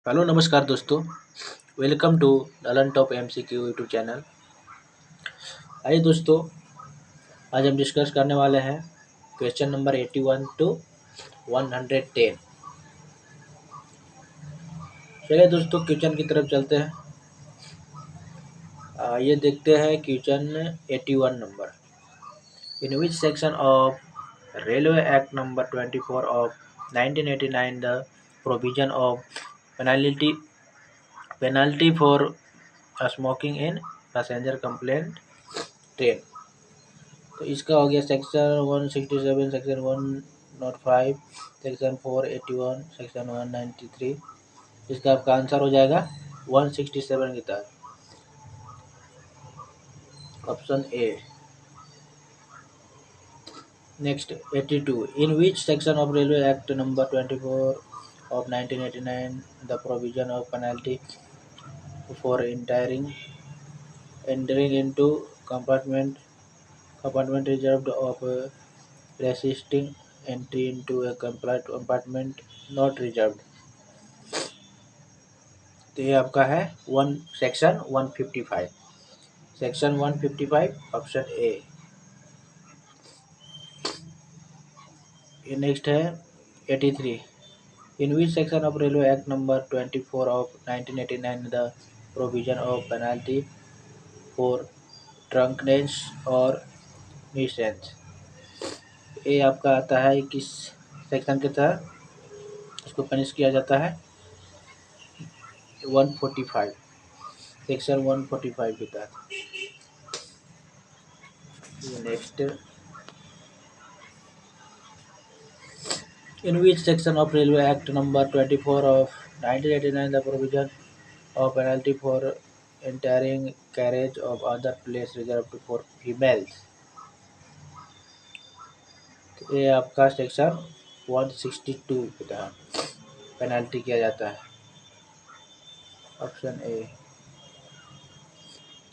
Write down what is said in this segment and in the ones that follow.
Hello नमस्कार दोस्तों। Welcome to Lalan top MCQ YouTube channel. आइए दोस्तों, आज हम डिस्कस करने वाले हैं क्वेश्चन नंबर 81 टू 110। चलिए दोस्तों, क्वेश्चन की तरफ चलते हैं। ये देखते हैं question 81 number. In which section of railway act number 24 of 1989 the provision of penalty for smoking in passenger complaint train. तो इसका हो गया सेक्शन 167, सेक्शन 105, सेक्शन 481, सेक्शन 193। इसका आपका आंसर हो जाएगा 167 के तहत option A. Next 82, in which section of railway act number 24 of 1989 the provision of penalty for entering into compartment reserved of resisting entry into a compartment not reserved। तो ये आपका है सेक्शन 155, सेक्शन 155 ऑप्शन ए। ये next है 83, in which section of railway act number 24 of 1989 the provision of penalty for drunkenness और nuisance. ये आपका आता है किस सेक्शन के तहत इसको पनिश किया जाता है? 145, सेक्शन 145 के तहत। Next, in which section of Railway Act number 24 of 1989 the provision of penalty for entering carriage of other place reserved for females। तो ये आपका सेक्शन 162 के तहत पेनल्टी किया जाता है option A.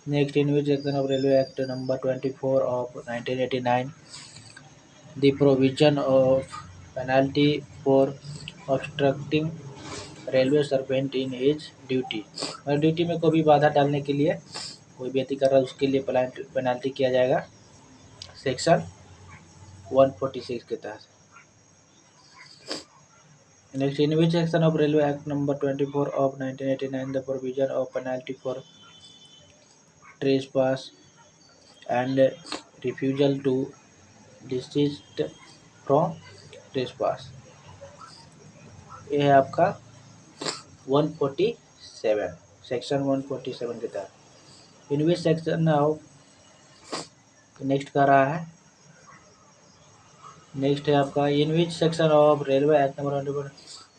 Next, in which section of railway act number 24 of 1989 the provision of penalty for obstructing railway servant in his duty. और duty में कोई भी बाधा डालने के लिए, कोई व्यक्ति कर रहा है उसके लिए पेनल्टी किया जाएगा सेक्शन 146 के तहत। Next, in which section of railway act number 24 of 1989 the provision of penalty for trespass and refusal to desist from trespass. ये है आपका 147, सेक्शन 147 के तहत। In which section of, next कर रहा है, नेक्स्ट है आपका in which section of railway act number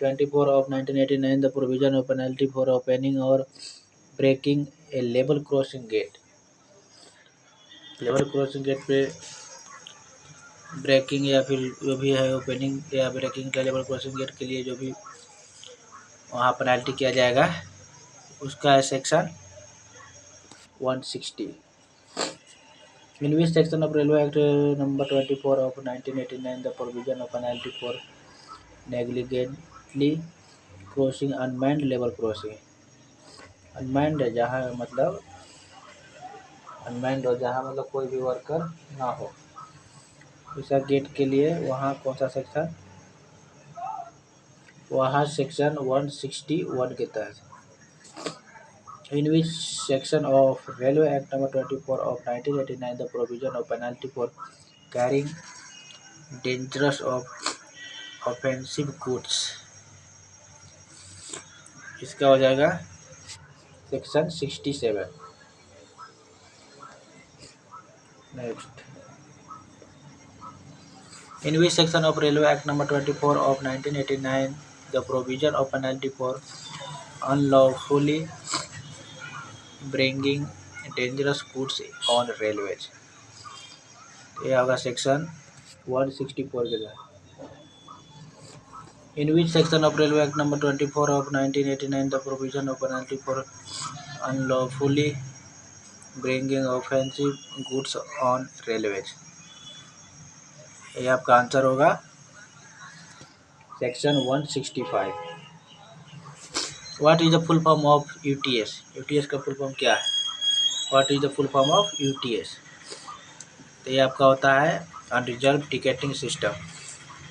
24 of 1989 the provision of penalty for opening और breaking a level crossing gate. Level crossing gate पे ब्रेकिंग या फिर जो भी है ओपनिंग या ब्रेकिंग का लेवल क्रॉसिंग गेट के लिए जो भी वहाँ पेनल्टी किया जाएगा उसका है section 160। In which section of Railway Act number 24 of 1989 the provision of penalty for negligently crossing unmanned level crossing। Unmanned है जहाँ मतलब अनमैंड हो, जहाँ मतलब कोई भी वर्कर ना हो, ऐसा गेट के लिए वहाँ कौन सा सेक्शन? वहाँ सेक्शन 161 के तहत। In which section of Railway Act number 24 of 1989 the provision of penalty for carrying dangerous of offensive goods। इसका हो जाएगा section 67। Next, in which section of railway act number 24 of 1989 the provision of penalty for unlawfully bringing dangerous goods on railways. ये होगा section 164 के तहत। In which section of Railway Act number 24 of 1989 the provision of penalty for unlawfully bringing offensive goods on railways। ये आपका answer होगा section 165। What is the full form of UTS? UTS का full form क्या है? What is the full form of UTS? तो ये आपका होता है unreserved ticketing system.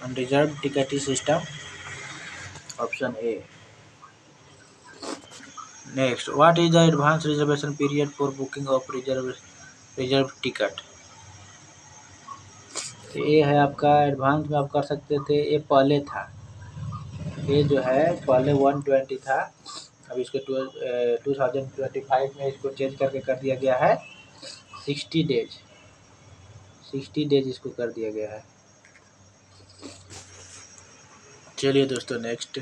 Unreserved ticketing system, option A. Next, what is the advance reservation period for booking of reserve ticket? तो ये है आपका एडवांस में आप कर सकते थे, ये पहले था, ये जो है पहले 120 था, अब इसको 2025 में इसको चेंज करके कर दिया गया है 60 डेज। 60 डेज इसको कर दिया गया है। चलिए दोस्तों, नेक्स्ट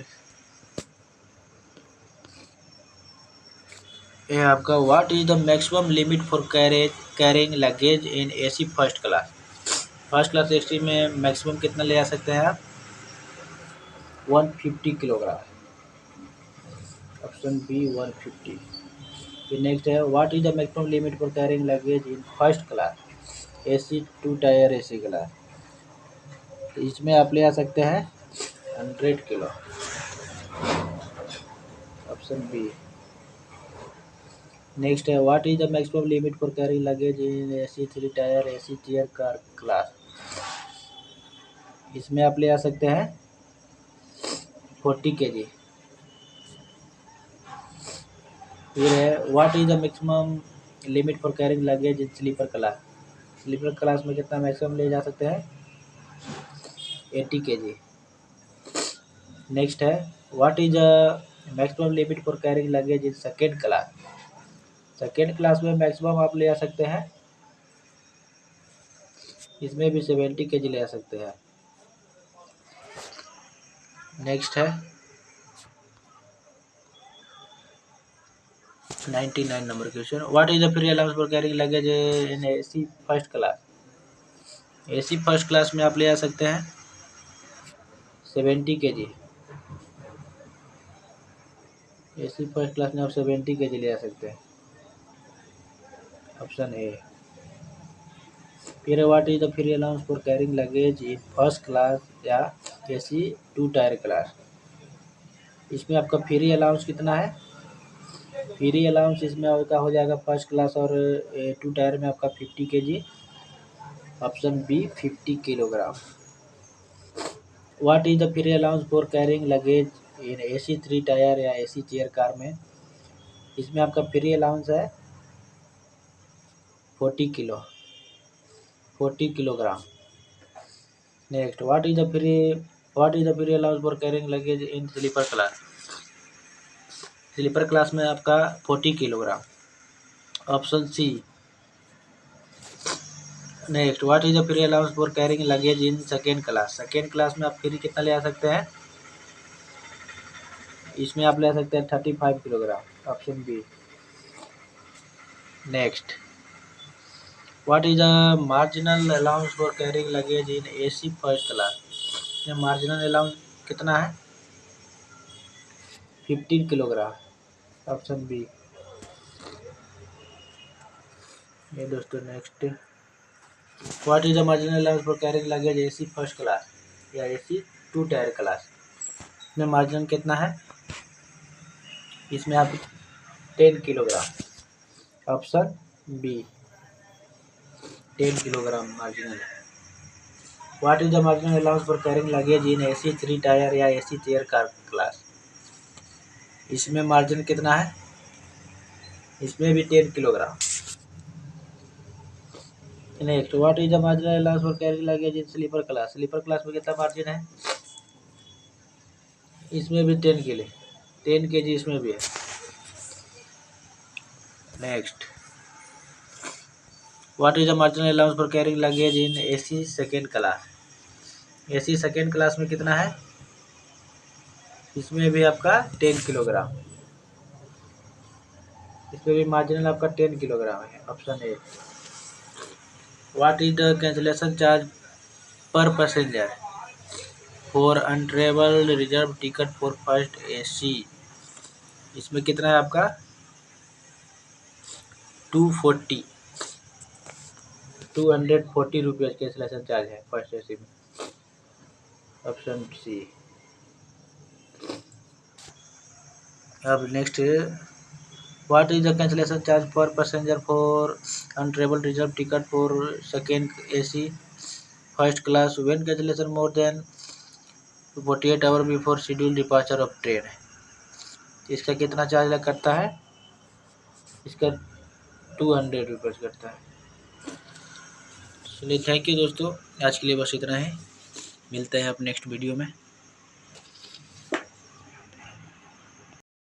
ये आपका what is the maximum limit for carrying luggage in AC first class? First class AC में मैक्सिमम कितना ले आ सकते हैं आप? 150 किलोग्राम, ऑप्शन बी 150। फिर नेक्स्ट है what is the maximum limit for carrying luggage in first class AC 2 tier AC class? तो इसमें आप ले आ सकते हैं 100 किलो, ऑप्शन बी। नेक्स्ट है what is the maximum limit for carrying luggage in AC 3 tier AC chair car class? इसमें आप ले आ सकते हैं 40 kg। फिर है what is the maximum limit for carrying luggage in sleeper class? Sleeper class में कितना मैक्सिमम ले जा सकते हैं? 80 kg। नेक्स्ट है what is the maximum limit for carrying luggage in second class? Second class में मैक्सिमम आप ले आ सकते हैं, इसमें भी 70 kg ले आ सकते हैं। नेक्स्ट है 99 number question, what is the free allowance for carrying luggage in AC first class? AC first class में आप ले आ सकते हैं 70 kg। एसी फर्स्ट क्लास में आप 70 kg ले आ सकते हैं, ऑप्शन ए। फिर what is the free allowance for carrying luggage in first class या एसी 2 टायर क्लास? इसमें आपका फ्री अलाउंस कितना है? फ्री अलाउंस इसमें आपका हो जाएगा फर्स्ट क्लास और 2 टायर में आपका 50 kg, option B 50 kilogram. What is the free allowance for carrying luggage in AC 3 tier या एसी चेयर कार में? इसमें आपका फ्री अलाउंस है 40 kilo, 40 kilogram. Next, what is the free allowance for carrying luggage in sleeper class? Sleeper class में आपका 40 kilogram, option C. Next, what is the free allowance for carrying luggage in second class? Second class में आप free कितना ले आ सकते हैं? इसमें आप ले आ सकते हैं 35 kilogram, option B. Next, what is the marginal allowance for carrying luggage in AC first class? इसमें मार्जिनल अलाउंस कितना है? 15 किलोग्राम, ऑप्शन बी। ये दोस्तों next, what is the marginal allowance for carrying luggage AC first class या AC 2 tier class? इसमें margin कितना है? इसमें आप 10 kilogram, option B, 10 kilogram marginal है। What is the marginal allowance for carrying luggage in AC 3 tier या AC chair car class? इसमें margin कितना है? इसमें भी 10 kilogram. Next, what is the marginal allowance for carrying luggage in sleeper class? Sleeper class में कितना margin है? इसमें भी 10 किलो, 10 kg इसमें भी है। Next, what is the marginal allowance for carrying luggage in AC second class? AC second class में कितना है? इसमें भी आपका 10 किलोग्राम, इसमें भी मार्जिनल आपका 10 किलोग्राम है, option A. What is the cancellation charge per passenger for untravelled reserve ticket for first AC? इसमें कितना है आपका? 240, 240 रुपीज़ कैंसिलेशन चार्ज है फर्स्ट एसी में, ऑप्शन सी। अब next, what is the cancellation charge for passenger for untravelled reserve ticket for second AC first class when cancellation more than 48 hour before schedule departure of train. इसका कितना charge लग करता है? इसका 200 rupees करता है। चलिए थैंक यू दोस्तों, आज के लिए बस इतना ही। मिलते हैं आप नेक्स्ट वीडियो में।